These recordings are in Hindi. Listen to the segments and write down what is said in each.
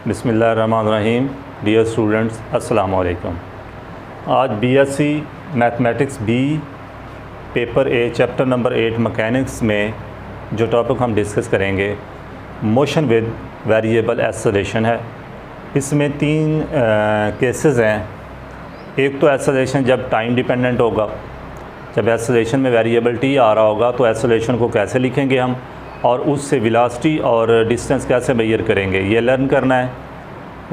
बिस्मिल्लाहिर्रहमानिर्रहीम। डियर स्टूडेंट्स, अस्सलाम वालेकुम। आज BSc mathematics B paper A chapter number 8 mechanics में जो टॉपिक हम डिस्कस करेंगे मोशन विद वेरिएबल एक्सेलरेशन है। इसमें तीन केसेस हैं। एक तो एक्सेलरेशन जब टाइम डिपेंडेंट होगा, जब एक्सेलरेशन में वेरिएबल टी आ रहा होगा तो एक्सेलरेशन को कैसे लिखेंगे हम, और उससे वेलोसिटी और डिस्टेंस कैसे मेजर करेंगे, ये लर्न करना है।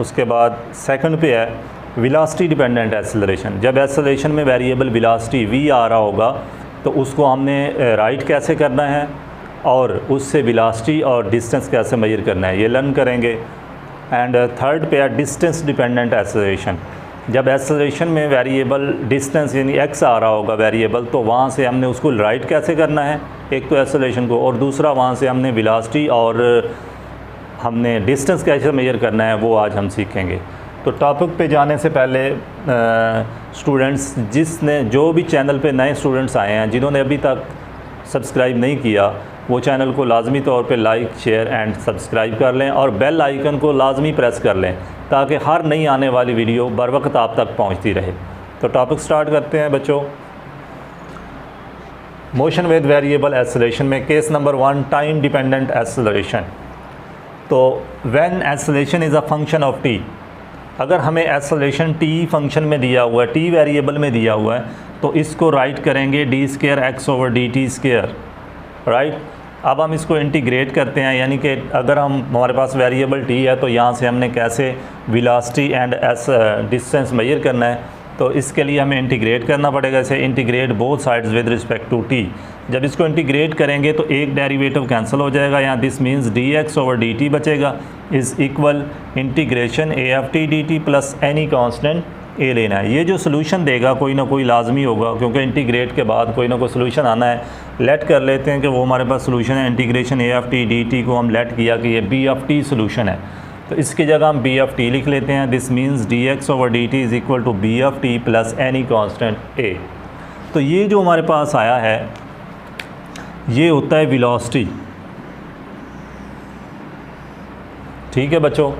उसके बाद सेकंड पे है वेलोसिटी डिपेंडेंट एक्सेलरेशन। जब एक्सेलरेशन में वेरिएबल वेलोसिटी वी आ रहा होगा तो उसको हमने राइट कैसे करना है और उससे वेलोसिटी और डिस्टेंस कैसे मेजर करना है, ये लर्न करेंगे। एंड थर्ड पे है डिस्टेंस डिपेंडेंट एक्सेलरेशन। जब एक्सेलरेशन में वेरिएबल डिस्टेंस यानी एक्स आ रहा होगा वेरिएबल, तो वहाँ से हमने उसको राइट कैसे करना है, एक तो एक्सेलरेशन को, और दूसरा वहाँ से हमने वेलोसिटी और हमने डिस्टेंस कैसे मेजर करना है वो आज हम सीखेंगे। तो टॉपिक पे जाने से पहले स्टूडेंट्स जो भी चैनल पे नए स्टूडेंट्स आए हैं, जिन्होंने अभी तक सब्सक्राइब नहीं किया, वो चैनल को लाजमी तौर पे लाइक शेयर एंड सब्सक्राइब कर लें और बेल आइकन को लाजमी प्रेस कर लें ताकि हर नई आने वाली वीडियो बर वक्त आप तक पहुंचती रहे। तो टॉपिक स्टार्ट करते हैं बच्चों। मोशन विद वेरिएबल एक्सेलरेशन में case number 1 time dependent acceleration. तो when acceleration is a function of T, अगर हमें एक्सेलरेशन टी फंक्शन में दिया हुआ है, टी वेरिएबल में दिया हुआ है, तो इसको राइट करेंगे D square x over D T square, right. अब हम इसको इंटीग्रेट करते हैं, यानी कि अगर हमारे पास वेरिएबल टी है तो यहाँ से हमने कैसे वेलोसिटी एंड डिस्टेंस मेजर करना है, तो इसके लिए हमें इंटीग्रेट करना पड़ेगा। इसे integrate both sides with respect to T. जब इसको इंटीग्रेट करेंगे तो एक डेरिवेटिव कैंसिल हो जाएगा, यहाँ this means D X over D T बचेगा, is equal integration A F T D T plus any constant A लेना है। ये जो सोल्यूशन देगा कोई ना कोई लाजमी होगा, क्योंकि इंटीग्रेट के बाद कोई ना कोई सोल्यूशन आना है। लेट कर लेते हैं कि वो हमारे पास सोल्यूशन है, integration A F T D t को हम लेट किया कि ये बी एफ टी सोल्यूशन है, तो इसकी जगह हम बी एफ टी लिख लेते हैं। This means D X over D T is equal to B F T plus any constant A. तो ये जो हमारे पास आया है ये होता है वेलोसिटी, ठीक है बच्चों।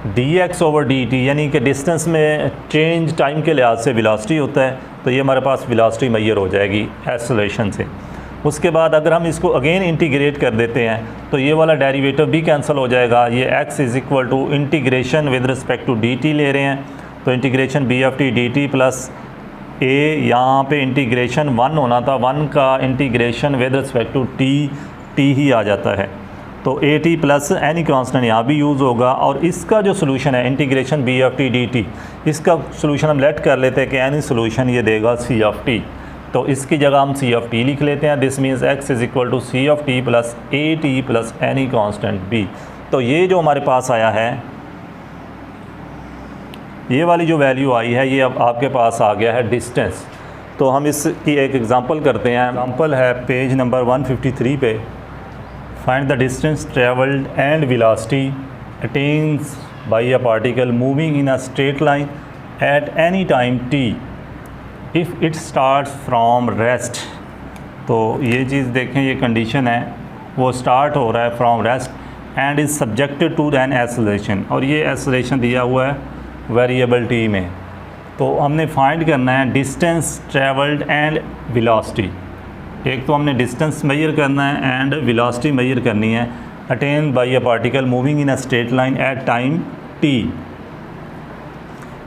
D X over D T यानी कि डिस्टेंस में चेंज टाइम के लिहाज से वेलोसिटी होता है, तो ये हमारे पास वेलोसिटी मेजर हो जाएगी एक्सेलरेशन से। उसके बाद अगर हम इसको अगेन इंटीग्रेट कर देते हैं तो ये वाला डेरिवेटिव भी कैंसिल हो जाएगा। ये x is equal to integration with respect to D T ले रहे हैं, तो integration B F T D T plus A, यहाँ पे इंटीग्रेशन 1 होना था, 1 का integration with respect to T ही आ जाता है, तो A T plus any constant यहाँ भी यूज़ होगा। और इसका जो सोल्यूशन है integration B F T D T, इसका सोल्यूशन हम लेट कर लेते हैं कि एनी सोल्यूशन ये देगा सी एफ टी, तो इसकी जगह हम सी एफ टी लिख लेते हैं। This means X is equal to C F T plus A T plus any constant B. तो ये जो हमारे पास आया है, ये वाली जो वैल्यू आई है, ये अब आपके पास आ गया है डिस्टेंस। तो हम इसकी एक एग्जांपल करते हैं। एग्जांपल है पेज नंबर 153 पे। Find the distance travelled and velocity attains by a particle moving in a straight line at any time T if it starts from rest. तो ये चीज़ देखें, ये कंडीशन है, वो स्टार्ट हो रहा है from rest and is subjected to an acceleration, और ये एक्सेलरेशन दिया हुआ है वेरिएबल टी में। तो हमने फाइंड करना है डिस्टेंस ट्रेवल्ड एंड वेलोसिटी। एक तो हमने डिस्टेंस मेजर करना है एंड वेलोसिटी मेजर करनी है। Attain by a particle moving in a straight line at time T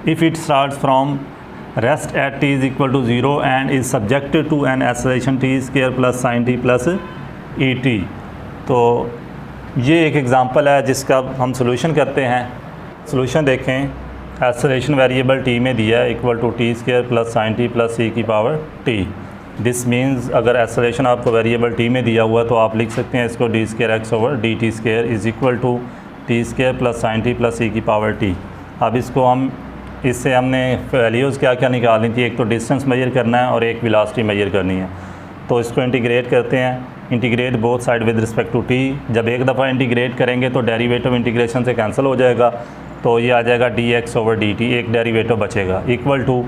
if it starts from rest at T is equal to 0 and is subjected to an acceleration T square plus sine T plus E T. तो ये एक एग्ज़ाम्पल है जिसका हम सोल्यूशन करते हैं। सोल्यूशन देखें, एक्सेलरेशन वेरिएबल टी में दिया है equal to T square plus sine T plus E की पावर टी। दिस मीन्स अगर एक्सेलरेशन आपको वेरिएबल टी में दिया हुआ है तो आप लिख सकते हैं इसको D square x over D T square is equal to T square plus sine T plus E की पावर टी। अब इससे हमने वैल्यूज़ क्या क्या निकालनी थी, एक तो डिस्टेंस मेजर करना है और एक वेलोसिटी मेजर करनी है। तो इसको इंटीग्रेट करते हैं, integrate both side with respect to T. जब एक दफ़ा इंटीग्रेट करेंगे तो डेरिवेटिव इंटीग्रेशन से कैंसिल हो जाएगा, तो ये आ जाएगा D X over D T, एक डेरिवेटिव बचेगा, इक्वल टू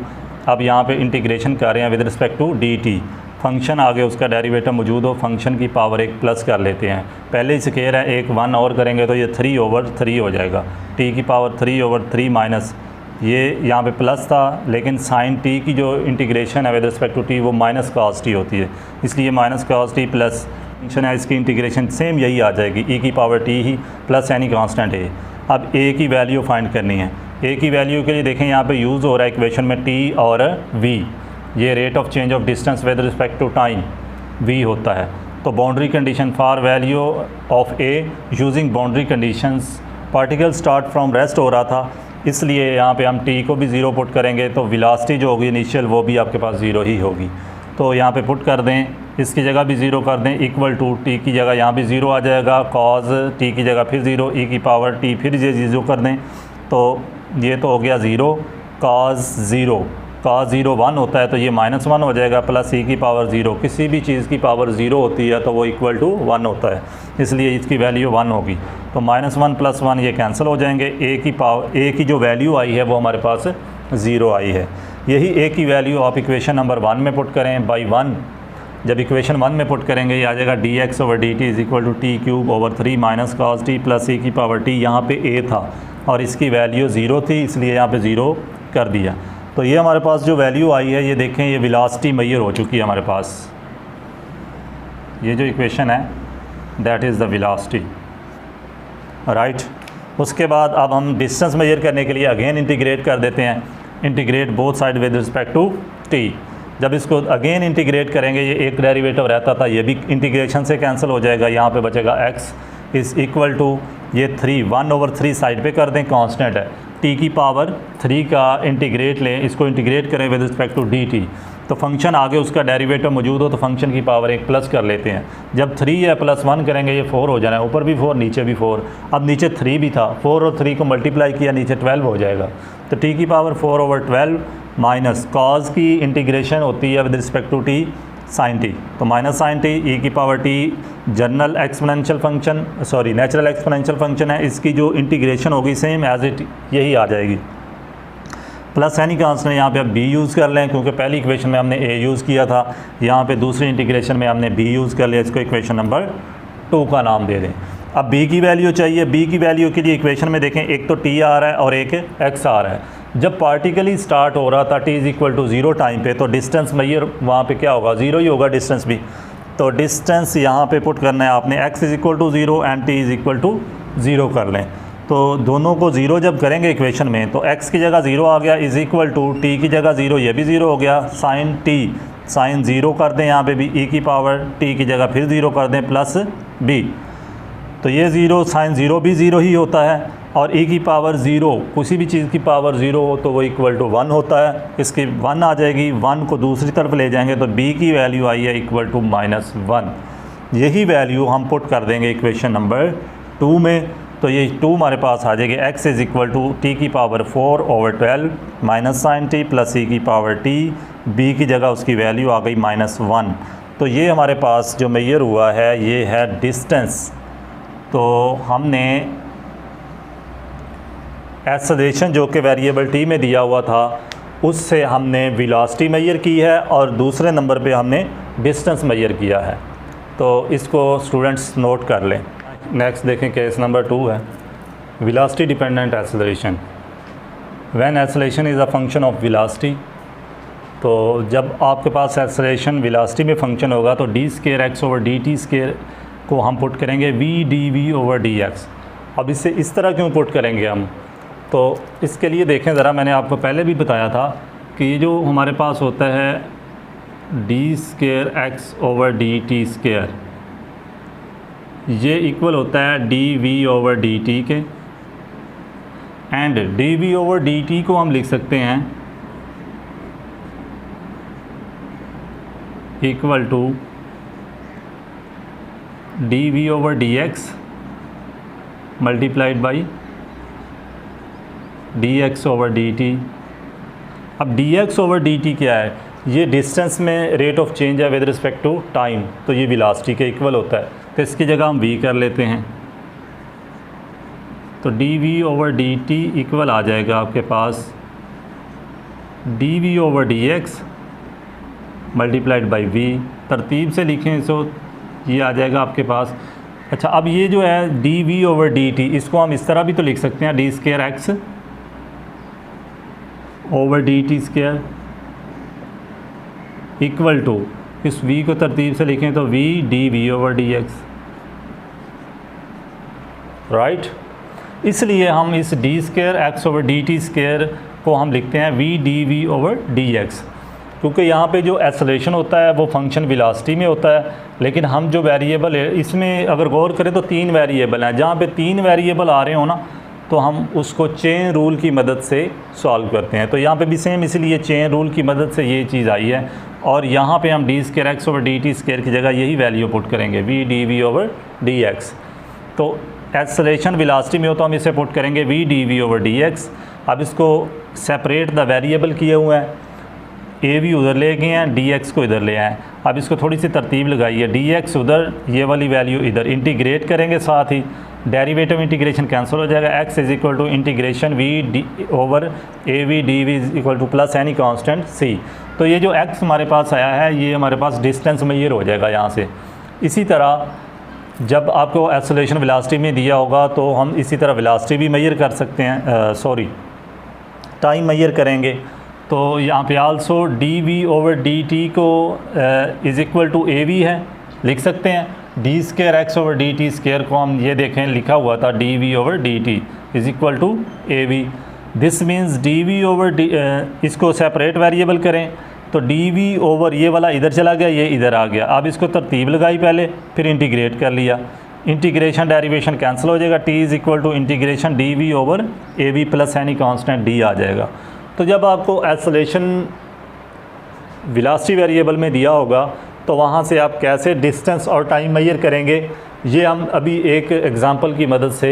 अब यहाँ पे इंटीग्रेशन कर रहे हैं with respect to D T, function आगे उसका डेरिवेटिव मौजूद हो, फंक्शन की पावर एक प्लस कर लेते हैं। पहले ही स्केयर है, एक 1 और करेंगे तो ये 3/3 हो जाएगा। टी की पावर 3/3 माइनस ये यहाँ पे प्लस था, लेकिन साइन टी की जो इंटीग्रेशन है विद रिस्पेक्ट टू टी वो माइनस कॉस टी होती है, इसलिए minus cos T plus function है, इसकी इंटीग्रेशन सेम यही आ जाएगी, ई की पावर टी ही प्लस एनी कांस्टेंट ए। अब ए की वैल्यू फाइंड करनी है। ए की वैल्यू के लिए देखें यहाँ पे यूज़ हो रहा है इक्वेशन में टी और वी, ये rate of change of distance with respect to time V होता है। तो boundary condition for value of A using boundary conditions, particle start from rest हो रहा था, इसलिए यहाँ पे हम टी को भी ज़ीरो पुट करेंगे तो वेलोसिटी जो होगी इनिशियल वो भी आपके पास ज़ीरो ही होगी। तो यहाँ पे पुट कर दें, इसकी जगह भी ज़ीरो कर दें, इक्वल टू टी की जगह यहाँ भी ज़ीरो आ जाएगा, कॉज टी की जगह फिर ज़ीरो, ई की पावर टी फिर ये ज़ीरो कर दें, तो ये तो हो गया ज़ीरो, कॉज ज़ीरो, कॉज 0 1 होता है तो ये -1 हो जाएगा, प्लस ई की पावर 0, किसी भी चीज़ की पावर 0 होती है तो वो इक्वल टू 1 होता है, इसलिए इसकी वैल्यू 1 होगी। तो -1 + 1 ये कैंसिल हो जाएंगे, ए की जो वैल्यू आई है वो हमारे पास 0 आई है। यही ए की वैल्यू आप इक्वेशन नंबर 1 में पुट करें बाई 1, जब इक्वेशन 1 में पुट करेंगे ये आ जाएगा dx/dt = t³/3 minus cos t plus E की पावर t, यहाँ पे a था और इसकी वैल्यू 0 थी इसलिए यहाँ पे 0 कर दिया। तो ये हमारे पास जो वैल्यू आई है ये देखें, ये वेलोसिटी मेजर हो चुकी है हमारे पास, ये जो इक्वेशन है that is the velocity, right. उसके बाद अब हम डिस्टेंस मेजर करने के लिए अगेन इंटीग्रेट कर देते हैं, integrate both side with respect to T. जब इसको अगेन इंटीग्रेट करेंगे, ये एक डेरिवेटिव रहता था ये भी इंटीग्रेशन से कैंसिल हो जाएगा, यहाँ पे बचेगा x इज़ इक्वल टू ये 1/3 साइड पे कर दें, कांस्टेंट है, t की पावर 3 का इंटीग्रेट लें, इसको इंटीग्रेट करें विद रिस्पेक्ट टू dt, तो फंक्शन आगे उसका डेरिवेटिव मौजूद हो तो फंक्शन की पावर एक प्लस कर लेते हैं। जब 3 या +1 करेंगे ये 4 हो जाना है, ऊपर भी 4 नीचे भी 4, अब नीचे 3 भी था, 4 और 3 को मल्टीप्लाई किया नीचे 12 हो जाएगा, तो t की पावर 4/12 माइनस कॉज की इंटीग्रेशन होती है with respect to T sine T, तो माइनस साइन टी, ई की power T general exponential function, sorry natural exponential function है, इसकी जो इंटीग्रेशन होगी सेम एज इट यही आ जाएगी, प्लस एनी कांस्टेंट यहाँ पे अब b यूज़ कर लें क्योंकि पहली इक्वेशन में हमने a यूज़ किया था, यहाँ पे दूसरी इंटीग्रेशन में हमने b यूज़ कर लिया, इसको इक्वेशन नंबर 2 का नाम दे दें। अब b की वैल्यू चाहिए, b की वैल्यू के लिए इक्वेशन में देखें एक तो t आ रहा है और एक x आ रहा है। जब पार्टिकल ही स्टार्ट हो रहा था t = 0 टाइम पे, तो डिस्टेंस मेजर वहाँ पे क्या होगा, 0 ही होगा डिस्टेंस भी, तो डिस्टेंस यहाँ पे पुट करना है आपने, x = 0 एंड t = 0 कर लें, तो दोनों को 0 जब करेंगे इक्वेशन में तो x की जगह 0 आ गया इज़ इक्वल टू t की जगह 0, ये भी 0 हो गया, साइन t साइन 0 कर दें, यहाँ पे भी e की पावर t की जगह फिर 0 कर दें प्लस b, तो ये 0 साइन 0 भी 0 ही होता है, और e की पावर 0 किसी भी चीज़ की पावर 0 हो तो वो इक्वल टू 1 होता है, इसकी 1 आ जाएगी, 1 को दूसरी तरफ ले जाएंगे तो b की वैल्यू आई है इक्वल टू -1, यही वैल्यू हम पुट कर देंगे इक्वेशन नंबर 2 में, तो ये 2 हमारे पास आ जाएगी, x is equal to t की power 4/12 minus sine t plus e की पावर t, b की जगह उसकी वैल्यू आ गई -1। तो ये हमारे पास जो मेजर हुआ है ये है डिस्टेंस, तो हमने एक्सेलरेशन जो कि वेरिएबल t में दिया हुआ था उससे हमने वेलोसिटी मेजर की है और दूसरे नंबर पे हमने डिस्टेंस मेजर किया है, तो इसको स्टूडेंट्स नोट कर लें। नेक्स्ट देखें केस नंबर 2 है, velocity dependent acceleration. When acceleration is a function of velocity, तो जब आपके पास एक्सेलरेशन वेलोसिटी में फंक्शन होगा तो d² x/dt² को हम पुट करेंगे v/dv/dx। अब इसे इस तरह क्यों पुट करेंगे हम, तो इसके लिए देखें ज़रा, मैंने आपको पहले भी बताया था कि ये जो हमारे पास होता है d² x/dt², ये इक्वल होता है dv/dt के, एंड dv/dt को हम लिख सकते हैं equal to dv/dx multiplied by dx/dt। अब dx/dt क्या है, ये डिस्टेंस में रेट ऑफ चेंज है विद रिस्पेक्ट टू टाइम, तो ये वेलोसिटी के इक्वल होता है, तो इसकी जगह हम v कर लेते हैं, तो dv/dt इक्वल आ जाएगा आपके पास dv/dx मल्टीप्लाइड बाई वी। तरतीब से लिखें तो ये आ जाएगा आपके पास। अच्छा, अब ये जो है D we over D T, इसको हम इस तरह भी तो लिख सकते हैं, D square x over D T square equal to, इस v को तरतीब से लिखें तो v D we over D X, right. इसलिए हम इस D square x over D T square को हम लिखते हैं v D we over D X, क्योंकि यहाँ पे जो एक्सेलरेशन होता है वो फंक्शन वेलोसिटी में होता है, लेकिन हम जो वेरिएबल है इसमें अगर गौर करें तो 3 वेरिएबल हैं। जहाँ पे 3 वेरिएबल आ रहे हो ना तो हम उसको चेन रूल की मदद से सॉल्व करते हैं। तो यहाँ पे भी सेम इसलिए चेन रूल की मदद से ये चीज़ आई है, और यहाँ पे हम D square x over D T square की जगह यही वैल्यू पुट करेंगे v D we over D X. तो एक्सेलरेशन वेलोसिटी में हो तो हम इसे पुट करेंगे v D we over D x. अब इसको सेपरेट द वेरिएबल किए हुए हैं, ए वी उधर ले गए हैं, डी एक्स को इधर ले आए। अब इसको थोड़ी सी तरतीब लगाइए, डी एक्स उधर, ये वाली वैल्यू इधर, इंटीग्रेट करेंगे, साथ ही डेरिवेटिव इंटीग्रेशन कैंसिल हो जाएगा। x is equal to integration v D over A V D V is equal to plus any constant c। तो ये जो x हमारे पास आया है ये हमारे पास डिस्टेंस मेजर हो जाएगा यहाँ से। इसी तरह जब आपको एक्सेलरेशन वेलोसिटी में दिया होगा तो हम इसी तरह वेलोसिटी भी मेजर कर सकते हैं, सॉरी टाइम मेजर करेंगे। तो यहाँ पे also d we over D t को is equal to a v है, लिख सकते हैं। D square x over D T square को हम ये देखें लिखा हुआ था d we over D T is equal to a v. This means d we over d, इसको सेपरेट वेरिएबल करें तो डी वी ओवर ये वाला इधर चला गया, ये इधर आ गया। अब इसको तरतीब लगाई पहले, फिर इंटीग्रेट कर लिया, इंटीग्रेशन डेरिवेशन कैंसिल हो जाएगा। T is equal to integration d we over A v plus any constant d आ जाएगा। तो जब आपको एक्सेलरेशन वेलोसिटी वेरिएबल में दिया होगा तो वहाँ से आप कैसे डिस्टेंस और टाइम मेजर करेंगे, ये हम अभी एक एग्ज़ाम्पल की मदद से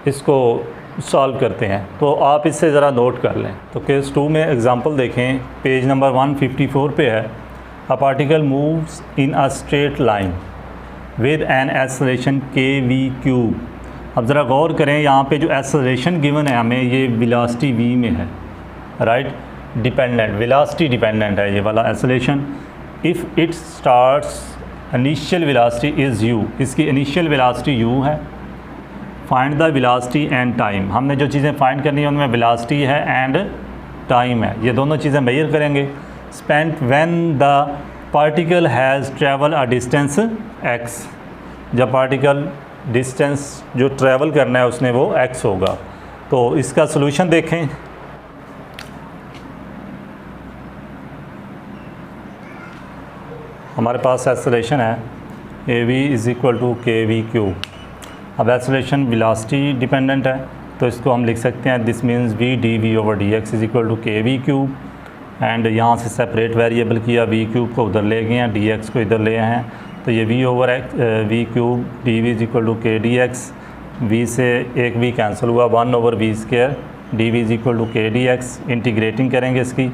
इसको सॉल्व करते हैं। तो आप इससे ज़रा नोट कर लें। तो केस 2 में एग्ज़ाम्पल देखें, पेज नंबर 154 पे है। A particle moves in a straight line with an acceleration के वी क्यूब। अब ज़रा गौर करें, यहाँ पे जो एक्सेलरेशन गिवन है हमें ये वेलोसिटी v में है, राइट, डिपेंडेंट, वेलोसिटी डिपेंडेंट है ये वाला acceleration. If it starts initial velocity is u, इसकी इनिशियल वेलोसिटी u है। Find the velocity and time, हमने जो चीज़ें फाइंड करनी है उनमें वेलोसिटी है एंड टाइम है, ये दोनों चीज़ें मेजर करेंगे। Spent when the particle has travel a distance x, जब पार्टिकल डिस्टेंस जो ट्रैवल करना है उसने वो x होगा। तो इसका सलूशन देखें। हमारे पास एक्सेलरेशन है A V is equal to K V cube. अब एक्सेलरेशन वेलोसिटी डिपेंडेंट है तो इसको हम लिख सकते हैं this means V D we over D x is equal to K V cube. And यहाँ से सेपरेट वेरिएबल किया, वी क्यूब को उधर ले गए हैं, डी एक्स को इधर ले आए हैं। तो ये V over V cube D we is equal to K D X, V से एक वी कैंसिल हुआ, 1 over V square D we is equal to K D X. Integrating करेंगे इसकी,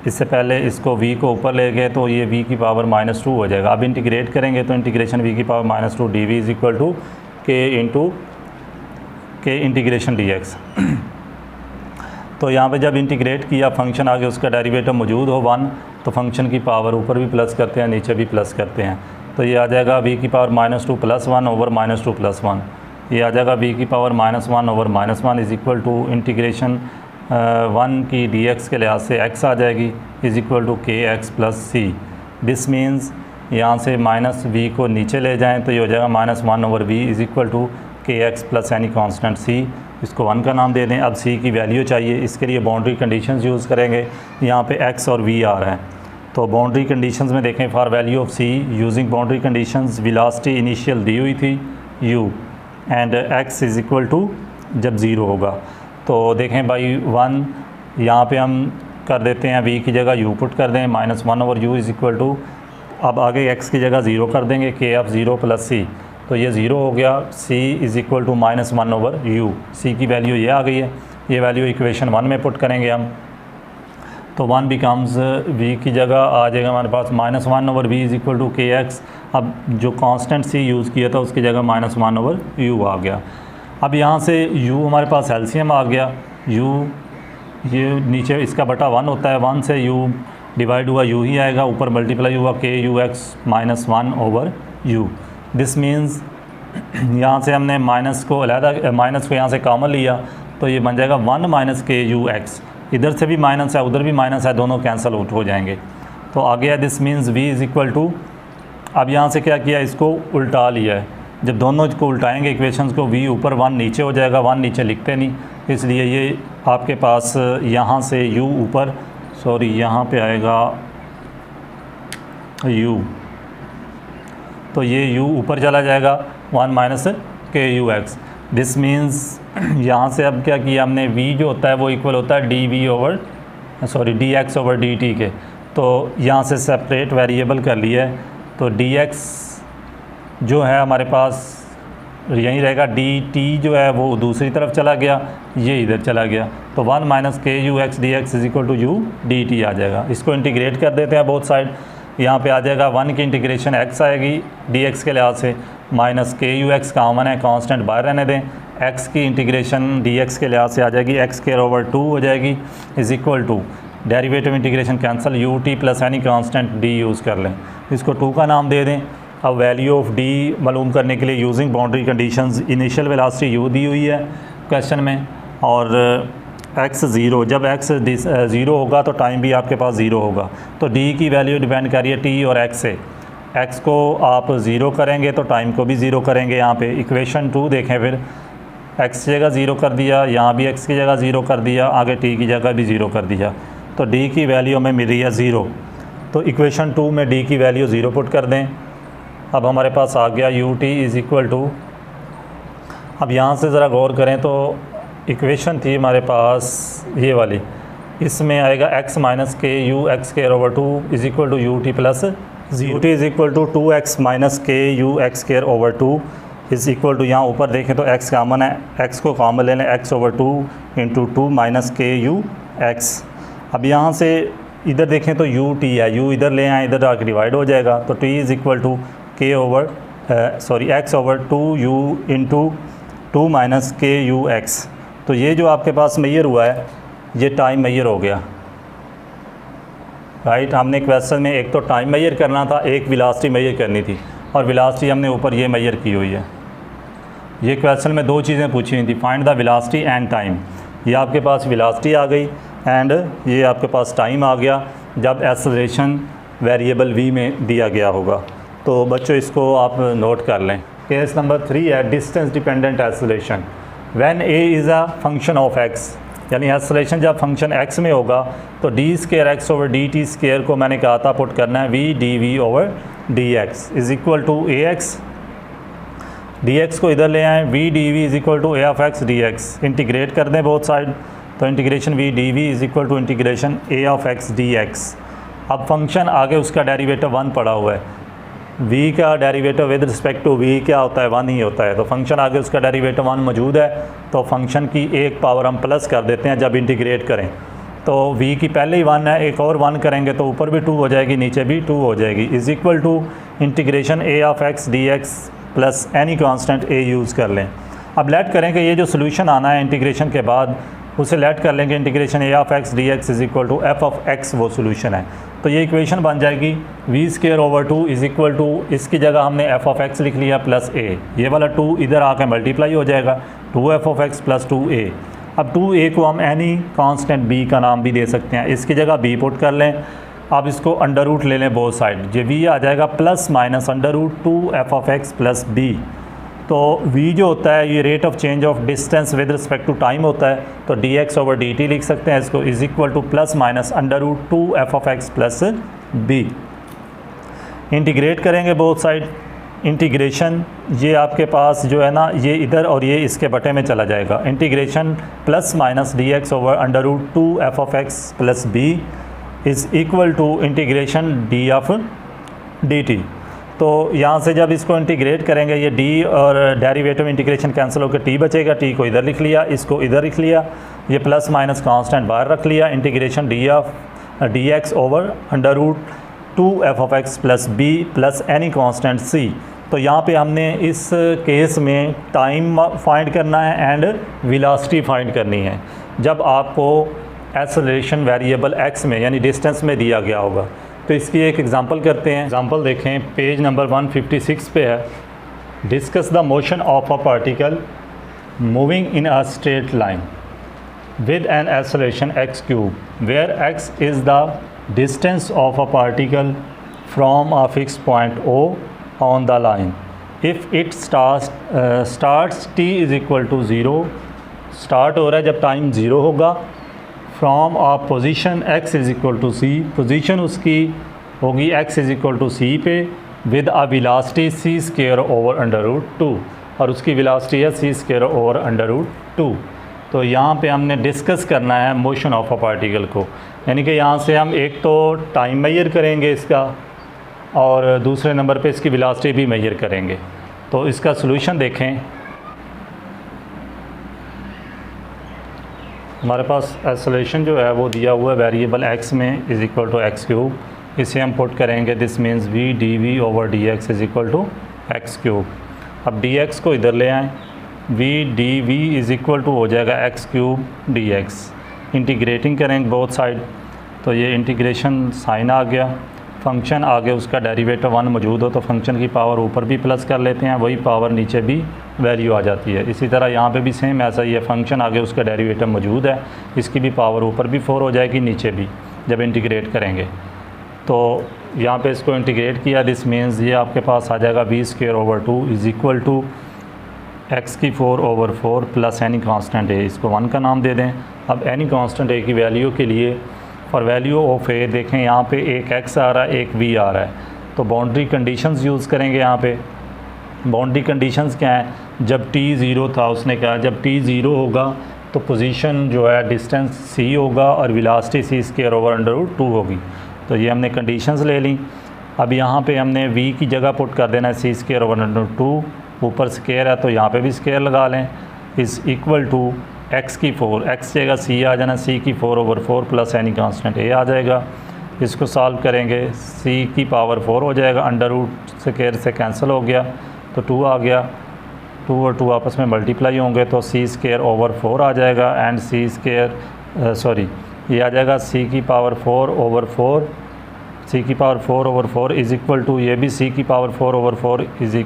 इससे पहले इसको v को ऊपर ले गए तो ये v की पावर -2 हो जाएगा। अब इंटीग्रेट करेंगे तो इंटीग्रेशन v की power -2 D we is equal to K into K integration D X. तो यहाँ पे जब इंटीग्रेट किया फंक्शन आगे उसका डेरिवेटिव मौजूद हो 1, तो फंक्शन की पावर ऊपर भी प्लस करते हैं नीचे भी प्लस करते हैं। तो ये आ जाएगा v की पावर -2 प्लस 1 ओवर -2 प्लस 1। ये आ जाएगा v की power -1 over -1 is equal to integration 1 की डी एक्स के लिहाज से x आ जाएगी इज़ इक्वल टू के x plus C. This means यहाँ से माइनस v को नीचे ले जाएं तो ये हो जाएगा -1 over v is equal to के x plus any constant c। इसको 1 का नाम दे दें। अब c की वैल्यू चाहिए, इसके लिए बाउंड्री कंडीशंस यूज़ करेंगे। यहाँ पे x और v आ रहा है तो बाउंड्री कंडीशंस में देखें, for value of c using boundary conditions velocity initial दी हुई थी u and x is equal to जब 0 होगा। तो देखें भाई 1 यहाँ पे हम कर देते हैं, v की जगह u पुट कर दें, -1 over u is equal to, अब आगे x की जगह 0 कर देंगे, k ऑफ 0 प्लस c, तो ये 0 हो गया। c is equal to -1 over u, c की वैल्यू ये आ गई है। ये वैल्यू इक्वेशन 1 में पुट करेंगे हम, तो 1 बिकम्स v की जगह आ जाएगा हमारे पास -1 over v is equal to के एक्स। अब जो कांस्टेंट c यूज़ किया था उसकी जगह -1 ओवर u आ गया। अब यहाँ से u हमारे पास एलसीएम आ गया, u ये नीचे इसका बटा 1 होता है, 1 से u डिवाइड हुआ u ही आएगा, ऊपर मल्टीप्लाई हुआ के u x minus 1 over u। This means यहाँ से हमने माइनस को अलहदा, माइनस को यहाँ से कॉमन लिया तो ये बन जाएगा 1 माइनस के यू एक्स। इधर से भी माइनस है, उधर भी माइनस है, दोनों कैंसिल आउट हो जाएंगे। तो आ गया this means v is equal to, अब यहाँ से क्या किया, इसको उल्टा लिया है। जब दोनों को उल्टाएंगे इक्वेशंस को, v ऊपर 1 नीचे हो जाएगा, 1 नीचे लिखते नहीं, इसलिए ये आपके पास यहाँ से u ऊपर, सॉरी यहाँ पे आएगा u, तो ये u ऊपर चला जाएगा 1 minus k u x. This means यहाँ से अब क्या किया हमने, v जो होता है वो इक्वल होता है D over dx over dt के। तो यहाँ से सेपरेट वेरिएबल कर लिया है, तो dx जो है हमारे पास यहीं रहेगा, dt जो है वो दूसरी तरफ चला गया, ये इधर चला गया, तो 1 minus k u x d x is equal to u d t आ जाएगा। इसको इंटीग्रेट कर देते हैं बोथ साइड, यहाँ पे आ जाएगा 1 की इंटीग्रेशन x आएगी dx के लिहाज से, minus k u x common है, कांस्टेंट बाहर रहने दें, x की इंटीग्रेशन dx के लिहाज से आ जाएगी x स्क्वायर ओवर 2 हो जाएगी, is equal to derivative integration cancel, u t plus any constant d use कर लें, इसको 2 का नाम दे दें। अब वैल्यू ऑफ d मालूम करने के लिए using boundary conditions, initial velocity u दी हुई है क्वेश्चन में, और x ज़ीरो, जब x ज़ीरो होगा तो टाइम भी आपके पास ज़ीरो होगा, तो d की वैल्यू डिपेंड कर रही है t और x से। x को आप ज़ीरो करेंगे तो टाइम को भी ज़ीरो करेंगे। यहाँ पे इक्वेशन 2 देखें, फिर x की जगह ज़ीरो कर दिया, यहाँ भी x की जगह ज़ीरो कर दिया, आगे t की जगह भी ज़ीरो कर दिया, तो d की वैल्यू हमें मिल रही है ज़ीरो। तो इक्वेशन 2 में d की वैल्यू ज़ीरो पुट कर दें। अब हमारे पास आ गया u t is equal to, अब यहाँ से ज़रा गौर करें तो इक्वेशन थी हमारे पास ये वाली, इसमें आएगा x minus k u x square over 2 is equal to u t plus u t is equal to 2x minus k u x square over 2 is equal to, यहाँ ऊपर देखें तो x कॉमन है, x को कॉमन ले लें, x over 2 into 2 minus k u x. अब यहाँ से इधर देखें तो u t है, u इधर ले आए, इधर आके डिवाइड हो जाएगा, तो t इज़ इक्वल टू के over x over 2u into 2 minus k u x. तो ये जो आपके पास मेजर हुआ है ये टाइम मेजर हो गया, राइट। हमने क्वेश्चन में एक तो टाइम मेजर करना था, एक वेलोसिटी मेजर करनी थी, और वेलोसिटी हमने ऊपर ये मेजर की हुई है। ये क्वेश्चन में 2 चीज़ें पूछी हुई थी, find the velocity and time. ये आपके पास वेलोसिटी आ गई एंड ये आपके पास टाइम आ गया, जब एक्सेलरेशन वेरिएबल v में दिया गया होगा। तो बच्चों इसको आप नोट कर लें। केस नंबर 3 है distance dependent acceleration. When a is a function of x, यानी एक्सेलरेशन जब फंक्शन x में होगा तो d square x over D T square को मैंने कहा था पुट करना है v D we over D x is equal to a x, d x को इधर ले आएँ, v D we is equal to a of x d x, integrate कर दें बोथ साइड, तो integration v D we is equal to integration a of x d x. अब फंक्शन आगे उसका डेरिवेटिव 1 पड़ा हुआ है, v का derivative with respect to v क्या होता है, 1 ही होता है, तो फंक्शन आगे उसका डेरिवेटिव 1 मौजूद है, तो फंक्शन की एक पावर हम प्लस कर देते हैं जब इंटीग्रेट करें। तो v की पहले ही 1 है, एक और 1 करेंगे तो ऊपर भी 2 हो जाएगी, नीचे भी 2 हो जाएगी, is equal to integration a of x d x plus any constant a use कर लें। अब लेट करें कि ये जो सोल्यूशन आना है इंटीग्रेशन के बाद उसे लेट कर लेंगे, integration a of x d x is equal to f of x वो सोल्यूशन है, तो ये इक्वेशन बन जाएगी v square over 2 is equal to, इसकी जगह हमने f ऑफ x लिख लिया प्लस a, ये वाला 2 इधर आकर मल्टीप्लाई हो जाएगा, 2f of x plus 2a। अब 2a को हम एनी कांस्टेंट b का नाम भी दे सकते हैं, इसकी जगह b पुट कर लें। अब इसको अंडर रूट ले लें बोथ साइड, ये v आ जाएगा plus minus under root 2f of x plus b। तो v जो होता है ये rate of change of distance with respect to time होता है, तो dx ओवर dt लिख सकते हैं इसको, is equal to plus minus under root 2f of x plus b। Integrate करेंगे बोथ साइड, इंटीग्रेशन ये आपके पास जो है ना ये इधर और ये इसके बटे में चला जाएगा, integration plus minus dx over under root 2f of x plus b is equal to integration d of dt। तो यहाँ से जब इसको इंटीग्रेट करेंगे ये d और डेरिवेटिव इंटीग्रेशन कैंसिल होकर t बचेगा, t को इधर लिख लिया, इसको इधर लिख लिया, ये प्लस माइनस कांस्टेंट बाहर रख लिया, integration d of dx over under root 2f of x plus b plus any constant c। तो यहाँ पे हमने इस केस में टाइम फाइंड करना है एंड वेलोसिटी फाइंड करनी है। जब आपको एक्सेलरेशन वेरिएबल x में यानी डिस्टेंस में दिया गया होगा। तो इसकी एक एग्जांपल करते हैं। एग्जांपल देखें, पेज नंबर 156 पे है। Discuss the motion of a particle moving in a straight line with an acceleration x cube, where x is the distance of a particle from a fixed point O on the line. If it starts t is equal to 0, start हो रहा है जब टाइम 0 होगा, from a position x is equal to c, position उसकी होगी x is equal to c पे, with a velocity c square over under root 2, और उसकी velocity है c square over under root 2। तो यहाँ पे हमने डिस्कस करना है मोशन ऑफ अ पार्टिकल को, यानी कि यहाँ से हम एक तो टाइम मेजर करेंगे इसका और दूसरे नंबर पे इसकी वेलोसिटी भी मेजर करेंगे। तो इसका सॉल्यूशन देखें। हमारे पास एक्सेलरेशन जो है वो दिया हुआ है वेरिएबल x में is equal to x cube. इसे हम पुट करेंगे, this means v dv over dx is equal to x cube. अब dx को इधर ले आएँ, v dv is equal to हो जाएगा एक्स क्यूब dx। इंटीग्रेटिंग करेंगे बोथ साइड, तो ये इंटीग्रेशन साइन आ गया, फंक्शन आगे उसका डेरिवेटिव 1 मौजूद हो तो फंक्शन की पावर ऊपर भी प्लस कर लेते हैं, वही पावर नीचे भी वैल्यू आ जाती है। इसी तरह यहाँ पे भी सेम ऐसा ही है, फंक्शन आगे उसका डेरिवेटिव मौजूद है, इसकी भी पावर ऊपर भी 4 हो जाएगी, नीचे भी जब इंटीग्रेट करेंगे। तो यहाँ पे इसको इंटीग्रेट किया, दिस मीन्स ये आपके पास आ जाएगा v square over 2 is equal to x की 4 over 4 plus any constant a, इसको 1 का नाम दे दें। अब एनी कांस्टेंट a की वैल्यू के लिए फॉर वैल्यू ऑफ a देखें, यहाँ पे एक x आ रहा है, एक v आ रहा है, तो बाउंड्री कंडीशंस यूज़ करेंगे। यहाँ पे बाउंड्री कंडीशंस क्या है, जब t 0 था उसने कहा जब t 0 होगा तो पोजीशन जो है डिस्टेंस c होगा और velocity c square over under root 2 होगी। तो ये हमने कंडीशंस ले ली। अब यहाँ पे हमने v की जगह पुट कर देना है c square over under root 2, ऊपर स्केयर है तो यहाँ पे भी स्केयर लगा लें, इज़ इक्वल टू x की 4, x जगह c आ जाना, c की 4 over 4 plus any constant a आ जाएगा। इसको सॉल्व करेंगे, c की पावर 4 हो जाएगा, अंडर रूट स्केयर से कैंसिल हो गया तो 2 आ गया, 2 और 2 आपस में मल्टीप्लाई होंगे तो c स्केयर ओवर 4 आ जाएगा एंड c स्केयर सॉरी ये आ जाएगा c की पावर 4 ओवर 4, c की power 4 over 4 is equal to ये भी c की power 4 over 4 is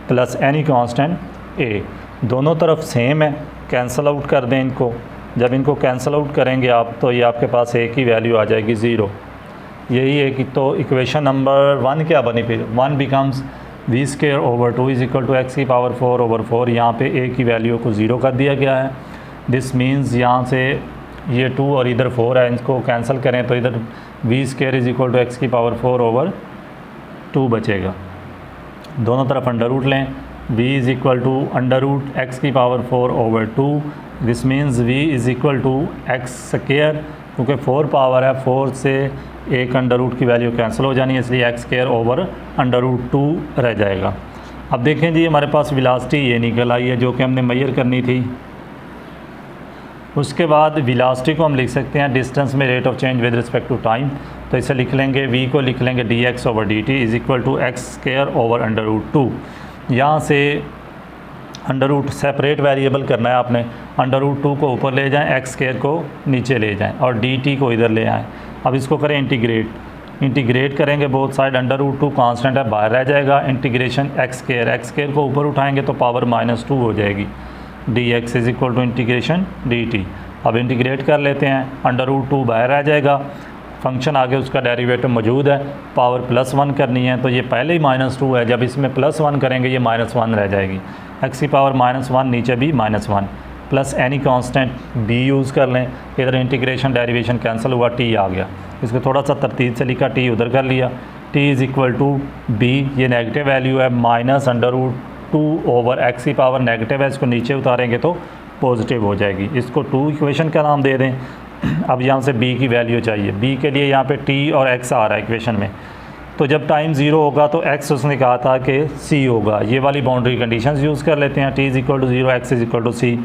plus any constant a। दोनों तरफ सेम है, कैंसिल आउट कर दें इनको। जब इनको कैंसिल आउट करेंगे आप तो ये आपके पास a की वैल्यू आ जाएगी 0। यही है कि तो इक्वेशन नंबर 1 क्या बनी, फिर 1 becomes v square over 2 is equal to x की पावर 4 ओवर 4। यहाँ पे a की वैल्यू को 0 कर दिया गया है। दिस मीन्स यहाँ से ये 2 और इधर 4 है, इनको कैंसिल करें तो इधर v square is equal to x की पावर 4 ओवर 2 बचेगा। दोनों तरफ अंडर रूट लें, v is equal to under root x की power 4 over 2। This means v is equal to x square, क्योंकि 4 पावर है, 4 से एक अंडर रूट की वैल्यू कैंसिल हो जानी है, इसलिए x square over under root 2 रह जाएगा। अब देखें जी, हमारे पास वेलोसिटी ये निकल आई है जो कि हमने मेजर करनी थी। उसके बाद वेलोसिटी को हम लिख सकते हैं डिस्टेंस में rate of change with respect to time. तो इसे लिख लेंगे, v को लिख लेंगे dx over dt is equal to x square over under root 2। यहाँ से अंडर रूट सेपरेट वेरिएबल करना है आपने, अंडर रूट 2 को ऊपर ले जाएं, एक्स स्क्वायर को नीचे ले जाएं और dt को इधर ले आएँ। अब इसको करें इंटीग्रेट करेंगे both side, under root 2 constant है बाहर रह जाएगा, इंटीग्रेशन एक्स स्क्वायर को ऊपर उठाएंगे तो पावर -2 हो जाएगी, dx is equal to integration dt। अब इंटीग्रेट कर लेते हैं, अंडर रूट 2 बाहर रह जाएगा, फंक्शन आगे उसका डेरिवेटिव मौजूद है, पावर +1 करनी है तो ये पहले ही -2 है, जब इसमें +1 करेंगे ये -1 रह जाएगी, x की पावर -1 नीचे भी -1 plus any constant b use कर लें। इधर इंटीग्रेशन डेरिवेशन कैंसिल हुआ, t आ गया, इसको थोड़ा सा तरतीब से लिखा, t उधर कर लिया, t is equal to b, ये नेगेटिव वैल्यू है, minus under root 2 over x की पावर नेगेटिव है, इसको नीचे उतारेंगे तो पॉजिटिव हो जाएगी, इसको 2 इक्वेशन का नाम दे दें। अब यहाँ से b की वैल्यू चाहिए, b के लिए यहाँ पे t और x आ रहा है इक्वेशन में, तो जब टाइम 0 होगा तो x उसने कहा था कि c होगा, ये वाली बाउंड्री कंडीशंस यूज़ कर लेते हैं, t is equal to 0 x is equal to c।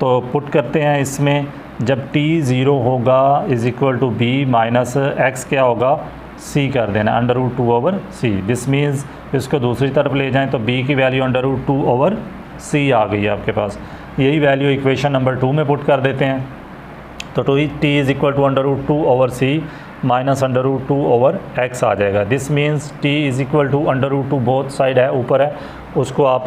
तो पुट करते हैं इसमें, जब t 0 होगा is equal to b minus x क्या होगा, c कर देना, under root 2 over c। This means इसको दूसरी तरफ ले जाएं तो b की वैल्यू अंडर रूट 2 ओवर c आ गई है आपके पास। यही वैल्यू इक्वेशन नंबर 2 में पुट कर देते हैं। तो t is equal to √2/c minus √2/x आ जाएगा। This means t is equal to √2 both side है, ऊपर है, उसको आप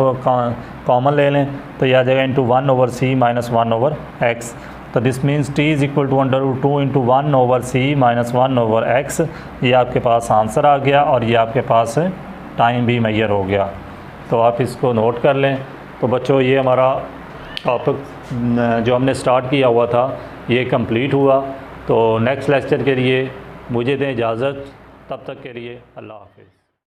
कॉमन ले लें तो यह आ जाएगा इंटू 1/c माइनस 1/x। तो this means t is equal to √2 into 1/c minus 1/x। ये आपके पास आंसर आ गया और ये आपके पास टाइम भी मैयर हो गया। तो आप इसको नोट कर लें। तो बच्चों ये हमारा टॉपिक जो हमने स्टार्ट किया हुआ था ये कंप्लीट हुआ। तो नेक्स्ट लेक्चर के लिए मुझे दें इजाज़त, तब तक के लिए अल्लाह हाफ़िज़।